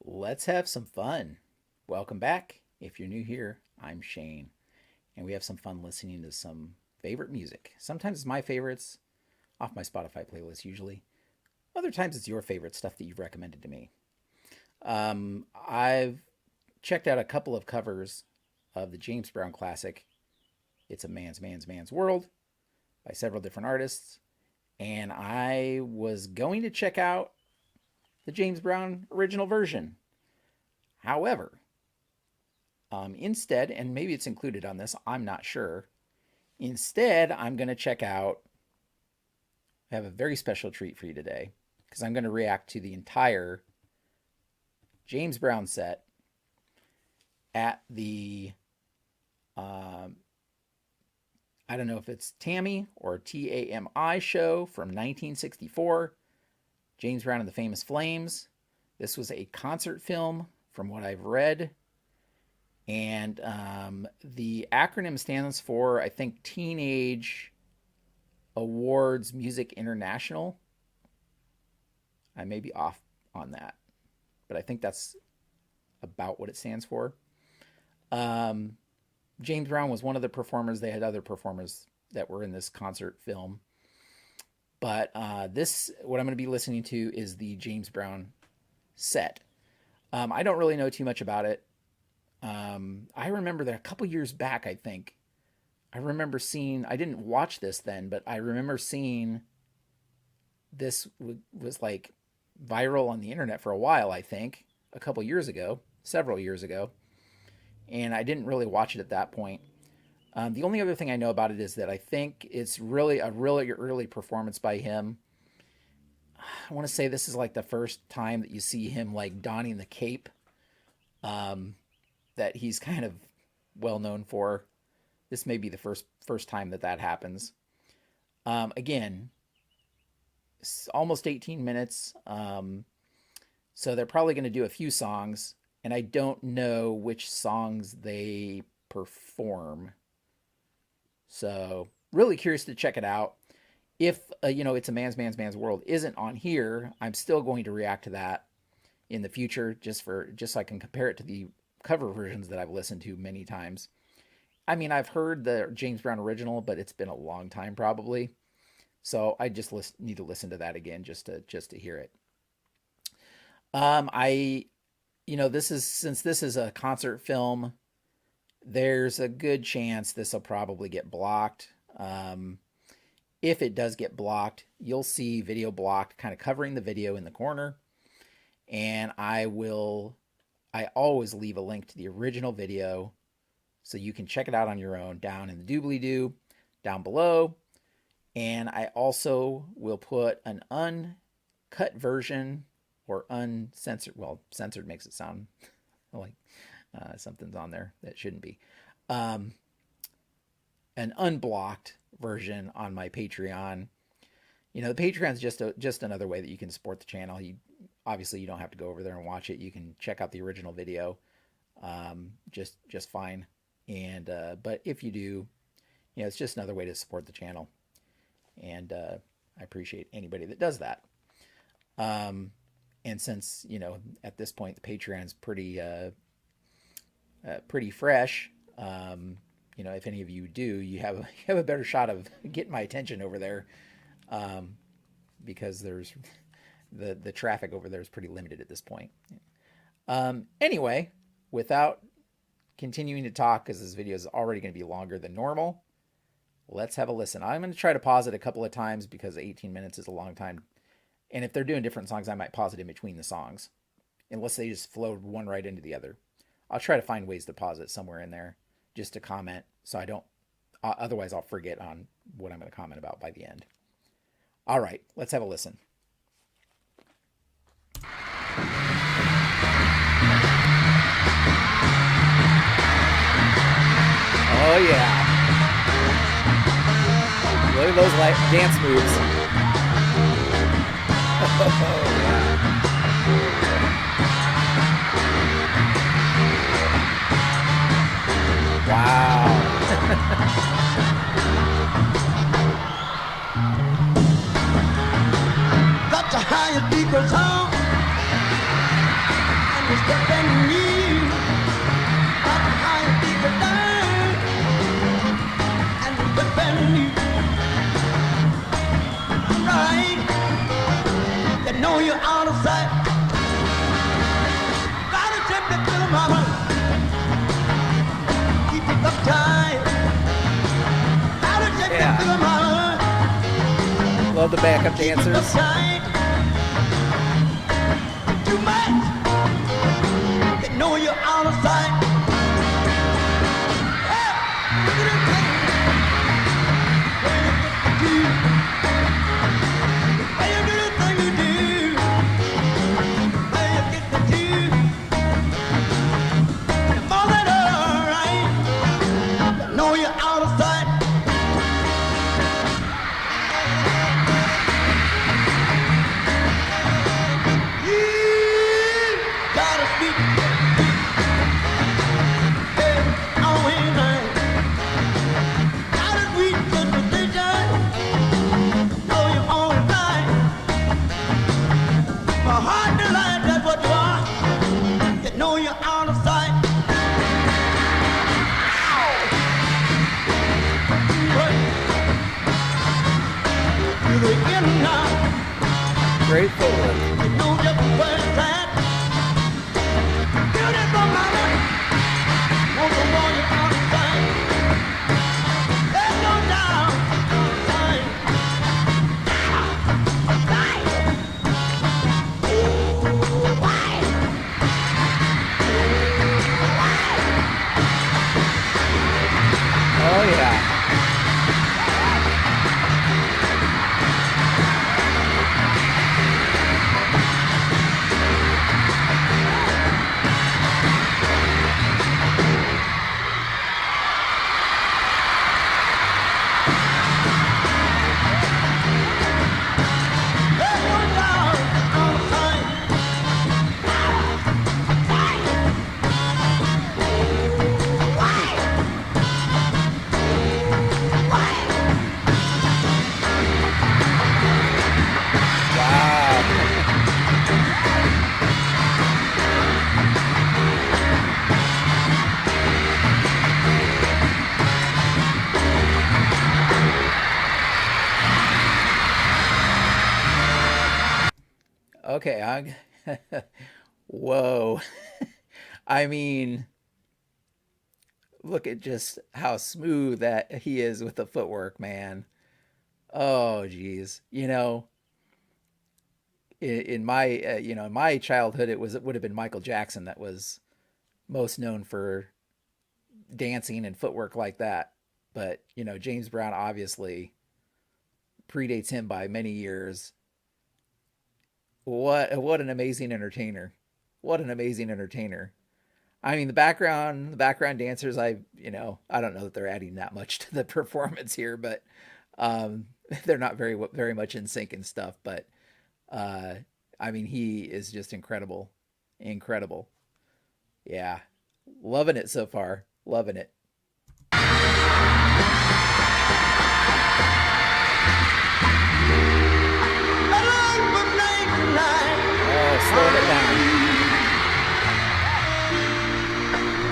Let's have some fun. Welcome back. If you're new here, I'm Shane, and we have some fun listening to some favorite music. Sometimes it's my favorites off my Spotify playlist, usually. Other times it's your favorite stuff that you've recommended to me. I've checked out a couple of covers of the James Brown classic, It's a Man's World, by several different artists, and I was going to check out the James Brown original version. However, instead, and maybe it's included on this, I'm not sure. Instead, I'm going to check out, I have a very special treat for you today because I'm going to react to the entire James Brown set at the, I don't know if it's T.A.M.I or T.A.M.I show from 1964, James Brown and the Famous Flames. This was a concert film from what I've read. And the acronym stands for, I think, Teenage Awards Music International. I may be off on that, but I think that's about what it stands for. James Brown was one of the performers. They had other performers that were in this concert film. But what I'm going to be listening to is the James Brown set. I don't really know too much about it. I remember that a couple years back, I think, I didn't watch this then, but I remember seeing this was like viral on the internet for a while, I think, a couple years ago, several years ago. And I didn't really watch it at that point. The only other thing I know about it is that I think it's really a really early performance by him. I want to say this is like the first time that you see him like donning the cape that he's kind of well known for. This may be the first time that happens. Again, almost 18 minutes. So they're probably going to do a few songs, and I don't know which songs they perform. So really curious to check it out. If It's a Man's World isn't on here, I'm still going to react to that in the future, just so I can compare it to the cover versions that I've listened to many times. I mean, I've heard the James Brown original, but it's been a long time probably, so I just need to listen to that again just to hear it. Since this is a concert film, there's a good chance this will probably get blocked. If it does get blocked, you'll see video blocked, kind of covering the video in the corner. And I always leave a link to the original video so you can check it out on your own down in the doobly-doo down below. And I also will put an uncut version or uncensored, well, censored makes it sound like something's on there that shouldn't be. An unblocked version on my Patreon. The Patreon's just another way that you can support the channel. Obviously you don't have to go over there and watch it. You can check out the original video just fine. And but if you do, it's just another way to support the channel. And I appreciate anybody that does that. And since, at this point the Patreon's pretty fresh, if any of you do, you have a better shot of getting my attention over there, because there's the traffic over there is pretty limited at this point. Anyway, without continuing to talk, because this video is already going to be longer than normal, let's have a listen. I'm going to try to pause it a couple of times because 18 minutes is a long time. And if they're doing different songs, I might pause it in between the songs, unless they just flow one right into the other. I'll try to find ways to pause it somewhere in there just to comment, so I don't, otherwise I'll forget on what I'm going to comment about by the end. All right, let's have a listen. Oh yeah. Look at those dance moves. Oh yeah. Wow. Got to hire people's home. It's stepping you. That's how you people learn. And it's stepping you. Right. You know you're out of sight. Gotta take it to the mama. Keep it up tight. Gotta take it to the Yeah. mama. Love the backup Keep it up dancers. tight. Too much. You know you're out of sight. Hey, look at this thing. Where you do the thing you do. Where you get the do. You're more than alright. You know you're out of sight. You gotta speak. Hey, always right. Gotta reach the decision. Know you're on right. My heart delight, that's what you are. You know you're out of sight. To the end now. Great footwork. You know just where it's at. Beautiful mama. Want the more you're out of sight. There's no doubt. Sight. Sight. Oh yeah. There's no doubt. Out of sight. Wow. Okay, I whoa. I mean, look at just how smooth that he is with the footwork, man. Oh, geez. In my in my childhood, it would have been Michael Jackson that was most known for dancing and footwork like that. But James Brown obviously predates him by many years. What an amazing entertainer! What an amazing entertainer! I mean, the background dancers. I don't know that they're adding that much to the performance here, but um, they're not very much in sync and stuff. But uh, I mean, he is just incredible, incredible. Yeah, loving it so far. Loving it. Alone from night to night. Oh, slowing it down.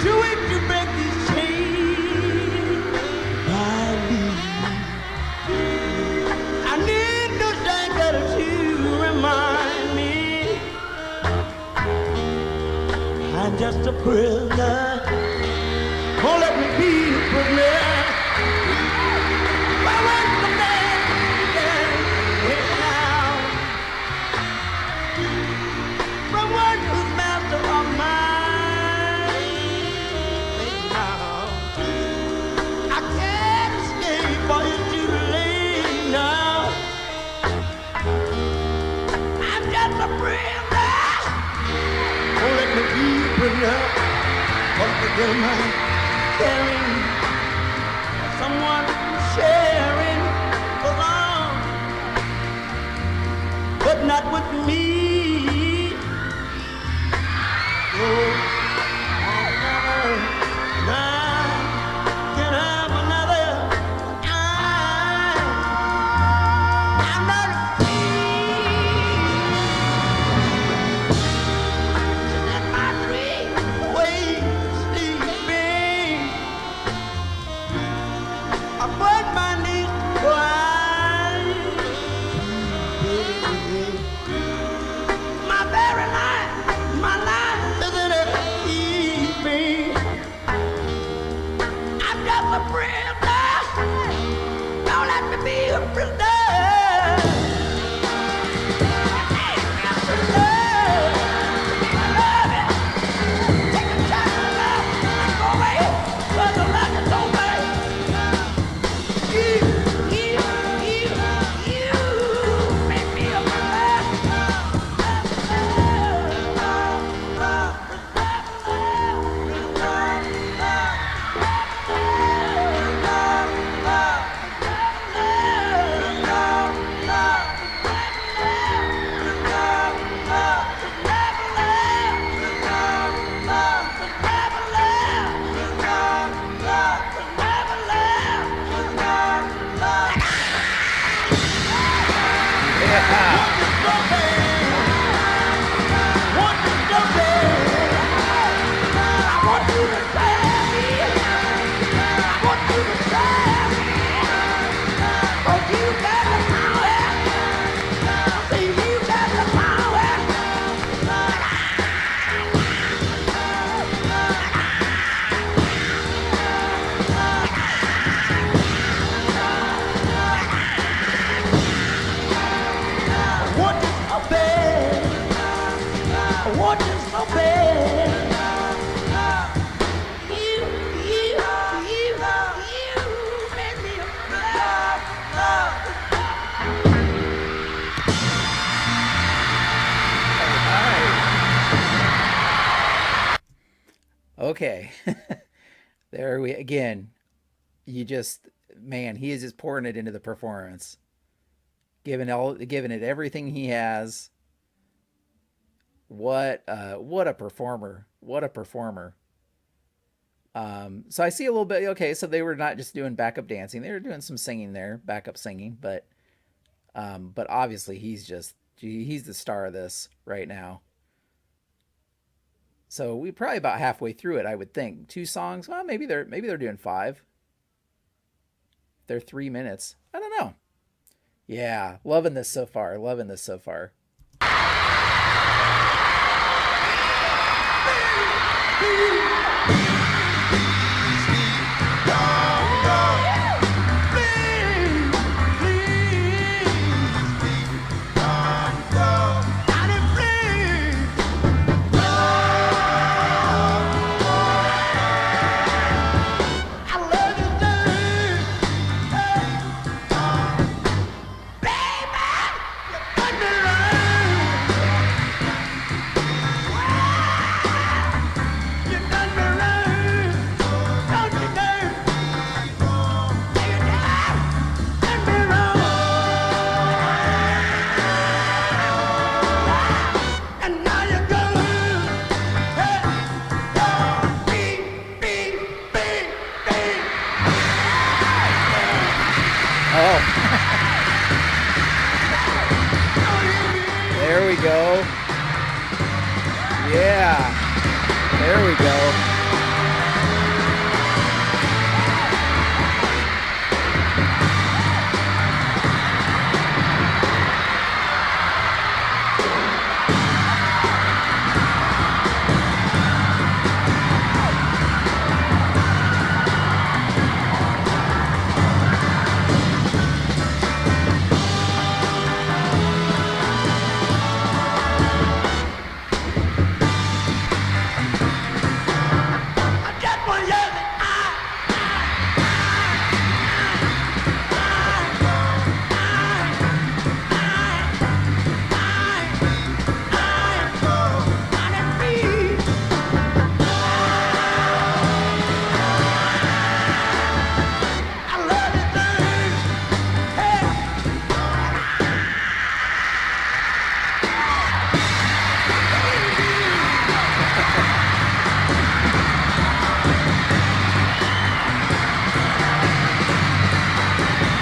Do it to break these chains. I need no stranger to remind me I'm just a prisoner. Won't let me be a prisoner. Well, when the man began went down from one who's master of mine now, I can't escape, for it's too late now. I'm just a prisoner. Won't let me be a prisoner. What's the good of my caring? Someone sharing goes on, but not with me. Oh, another night, can have another. I'm not free. bed. You made me love. Okay. There we again. You just man, he is just pouring it into the performance. Giving it everything he has. What a performer. What a performer. So I see a little bit. Okay, so they were not just doing backup dancing; they were doing some singing there, backup singing. But obviously he's the star of this right now. So we probably about halfway through it, I would think. Two songs. Well, maybe they're doing five. They're 3 minutes. I don't know. Yeah, loving this so far. Loving this so far. Oh, there we go. Yeah, there we go.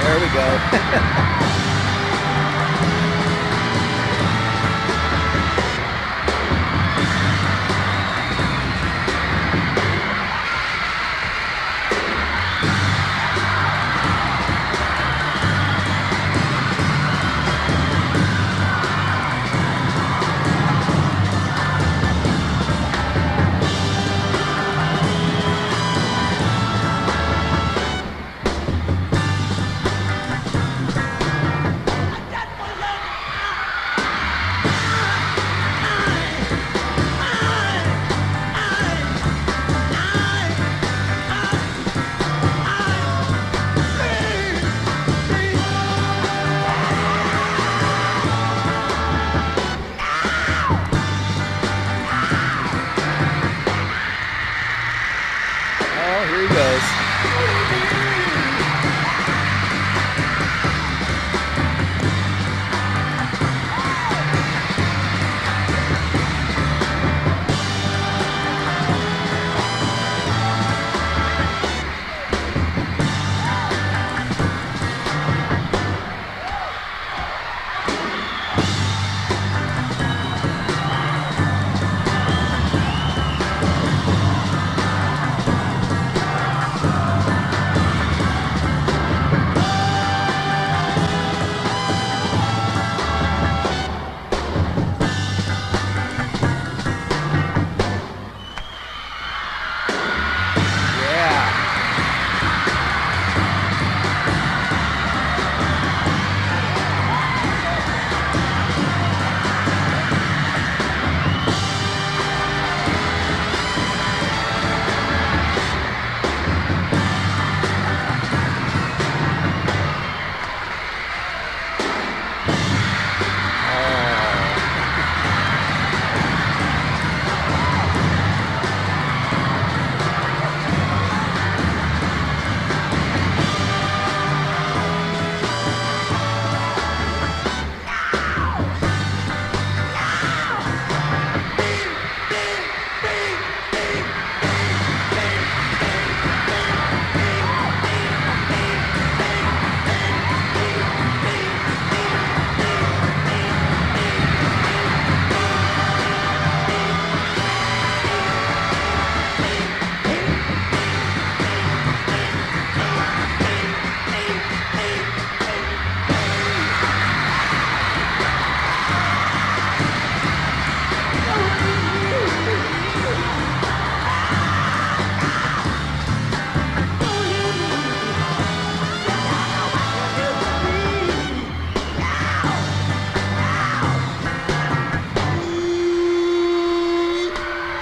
There we go. Oh, here he goes.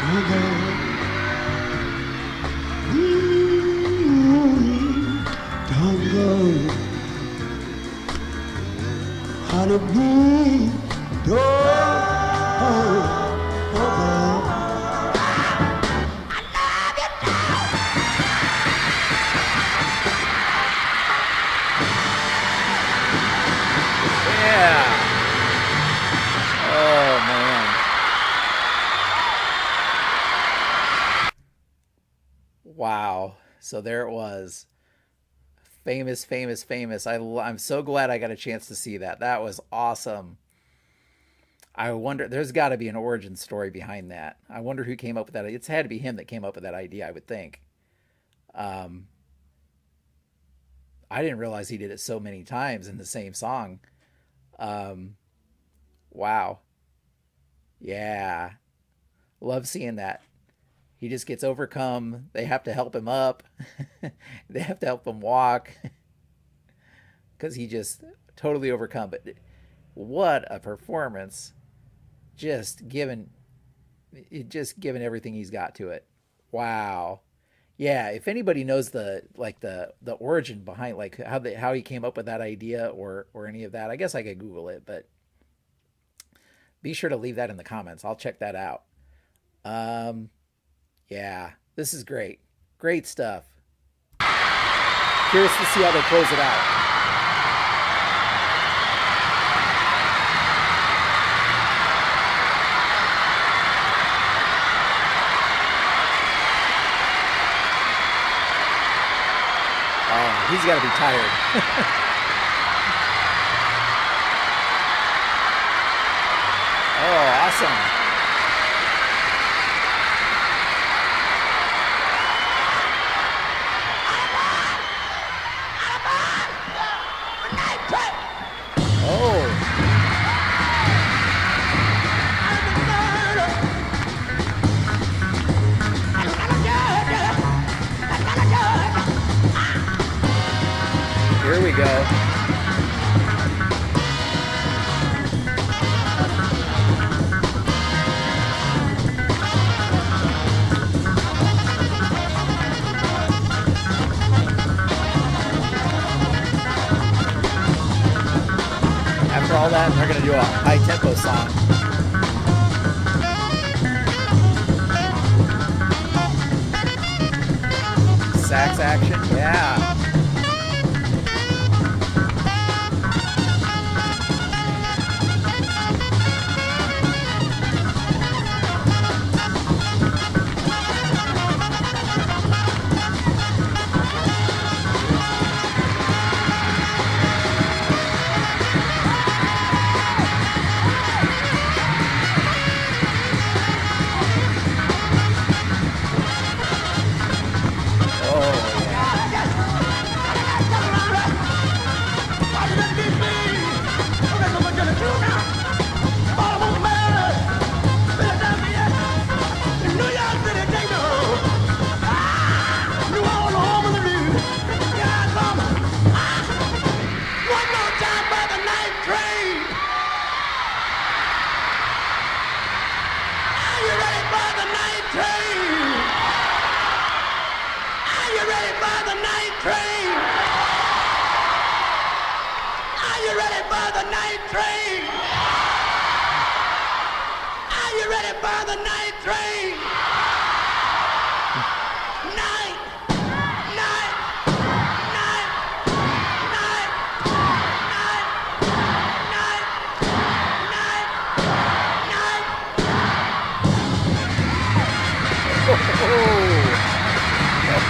Doggone honeybee, Yeah. Oh man. Wow. So there it was. Famous, famous, famous. I'm so glad I got a chance to see that. That was awesome. I wonder, there's got to be an origin story behind that. I wonder who came up with that. It's had to be him that came up with that idea, I would think. Um, I didn't realize he did it so many times in the same song. Um, wow. Yeah. Love seeing that. He just gets overcome. They have to help him up. They have to help him walk because he just totally overcome. But what a performance! Just given, just given everything he's got to it. Wow. Yeah. If anybody knows the origin behind like how he came up with that idea or any of that, I guess I could Google it. But be sure to leave that in the comments. I'll check that out. Um, yeah, this is great. Great stuff. Curious to see how they close it out. Oh, he's got to be tired. Oh, awesome. Oh, here we go. After all that, they're going to do a high tempo song. Sax action, yeah. Oh, yeah. Oh,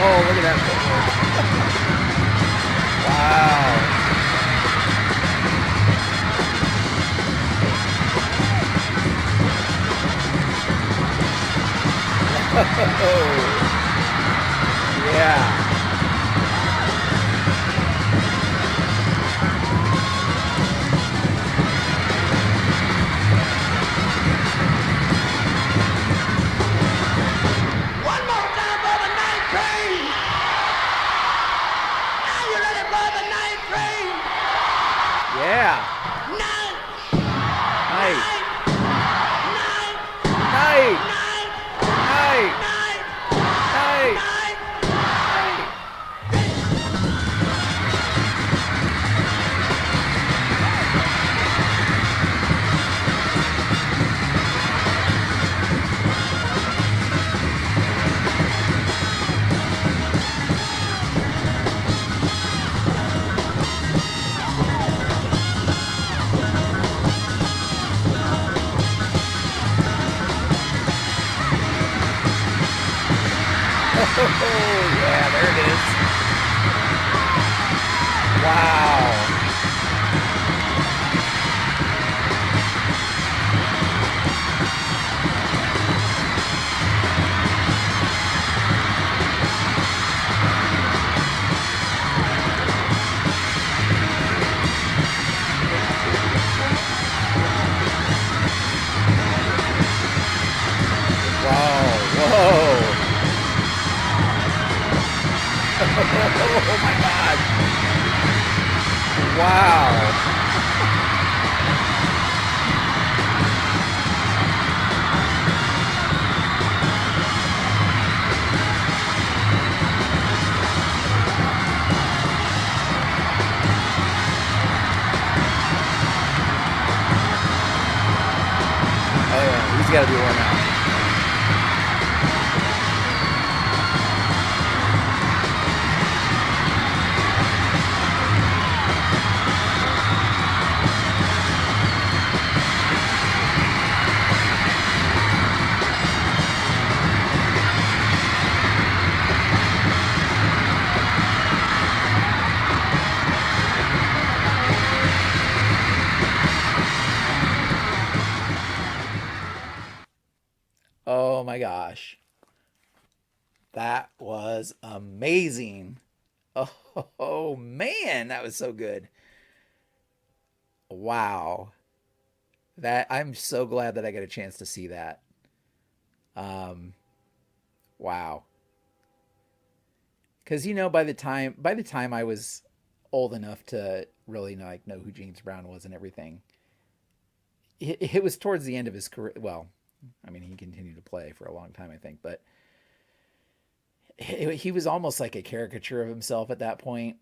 oh, look at that footwork. Wow. Yeah. Yeah. Night. Night. Night. Oh, yeah, there it is. Wow. Whoa. Whoa. Oh my gosh. Wow. Oh yeah, he's got to be worn out. Oh my gosh. That was amazing. Oh man, that was so good. Wow. That I'm so glad that I got a chance to see that. Um wow. Cuz by the time I was old enough to really know who James Brown was and everything, it was towards the end of his career. Well, I mean, he continued to play for a long time, I think, but he was almost like a caricature of himself at that point,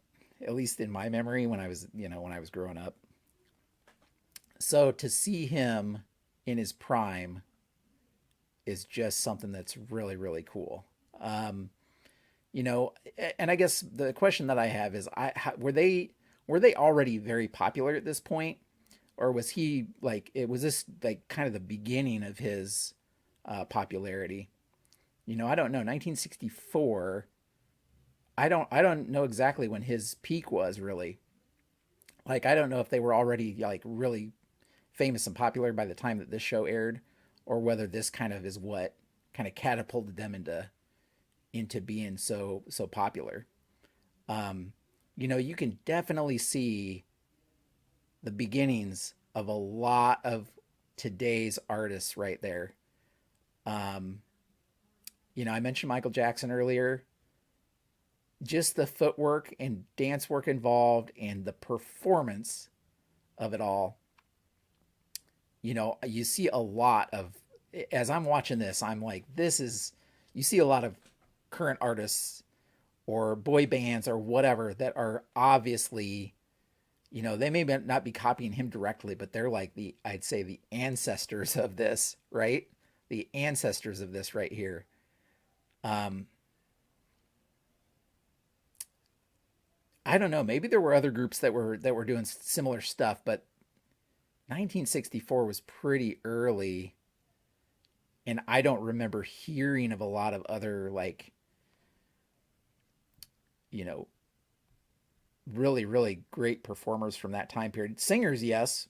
at least in my memory when I was growing up. So to see him in his prime is just something that's really really cool. Um, and I guess the question that I have is, were they already very popular at this point, or was he like it was this like kind of the beginning of his popularity? I don't know. 1964. I don't know exactly when his peak was really. Like I don't know if they were already like really famous and popular by the time that this show aired, or whether this kind of is what kind of catapulted them into being so popular. You can definitely see the beginnings of a lot of today's artists right there. Um, I mentioned Michael Jackson earlier. Just the footwork and dance work involved and the performance of it all. You see a lot of, as I'm watching this, I'm like, you see a lot of current artists or boy bands or whatever that are obviously, they may not be copying him directly, but they're like I'd say the ancestors of this, right? The ancestors of this right here. Um, I don't know. Maybe there were other groups that were doing similar stuff, but 1964 was pretty early, and I don't remember hearing of a lot of other like you know really really great performers from that time period. Singers, yes,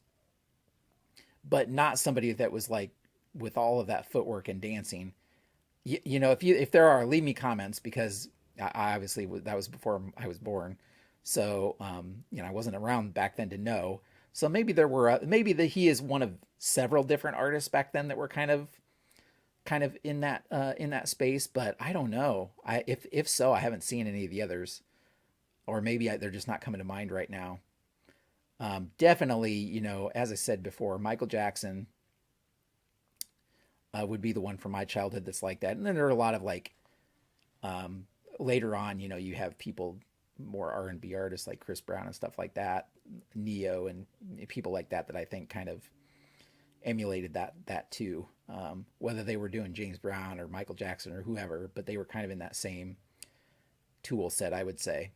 but not somebody that was like with all of that footwork and dancing. If there are, leave me comments because I obviously that was before I was born, so I wasn't around back then to know. So maybe there were maybe that he is one of several different artists back then that were kind of in that space, but I don't know. If so, I haven't seen any of the others, or maybe they're just not coming to mind right now. Definitely, as I said before, Michael Jackson would be the one from my childhood that's like that. And then there are a lot of like um, later on, you have people more R&B artists like Chris Brown and stuff like that, Neo and people like that I think kind of emulated that too. Whether they were doing James Brown or Michael Jackson or whoever, but they were kind of in that same tool set, I would say.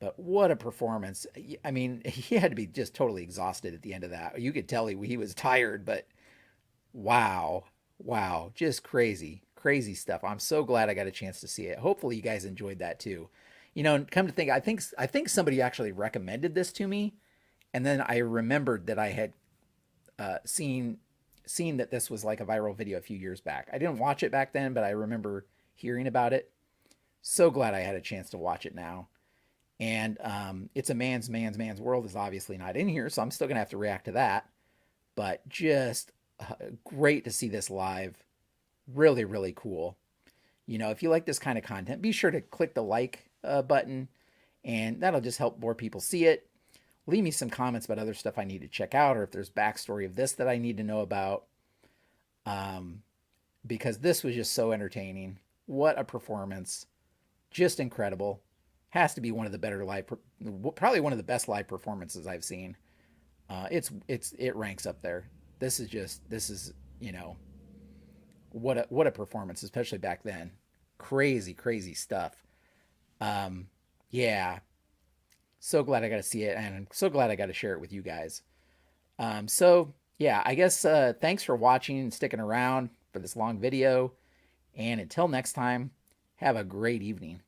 But what a performance! I mean, he had to be just totally exhausted at the end of that. You could tell he was tired, but wow, wow, just crazy, Crazy stuff. I'm so glad I got a chance to see it. Hopefully you guys enjoyed that too. You know, and come to think, I think somebody actually recommended this to me, and then I remembered that I had seen that this was like a viral video a few years back. I didn't watch it back then, but I remember hearing about it. So glad I had a chance to watch it now. And it's a man's world is obviously not in here, so I'm still gonna have to react to that. But just great to see this live. Really, really cool. You know, if you like this kind of content, be sure to click the like button, and that'll just help more people see it. Leave me some comments about other stuff I need to check out, or if there's backstory of this that I need to know about. Um, because this was just so entertaining. What a performance! Just incredible. Has to be one of the better live, probably one of the best live performances I've seen. It ranks up there. This is you know what a performance, especially back then. Crazy, crazy stuff. Um, yeah, so glad I got to see it, and I'm so glad I got to share it with you guys. So yeah, I guess thanks for watching and sticking around for this long video. And until next time, have a great evening.